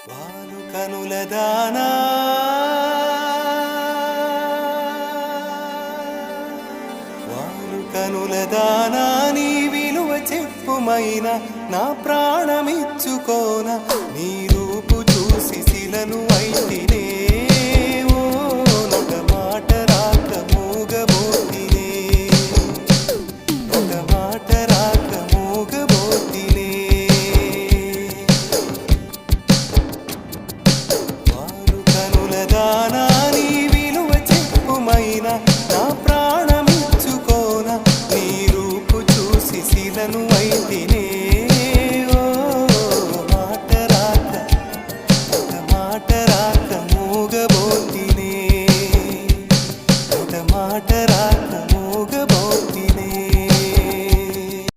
వాలు కనుల దానా వాలు కనుల దానా నీ విలువ చెప్పుమైనా నా ప్రాణమిచ్చుకోన నీ రూపు చూసి శిలను అయితినే ఓ ఒక మాట రాక మూగబోతినే ఒక మాట రాక మూగబోతినే దానా నీ విలువ చెప్పుమైనా నా ప్రాణమిచ్చుకోన నీ రూపు చూసి శిలను అయితినే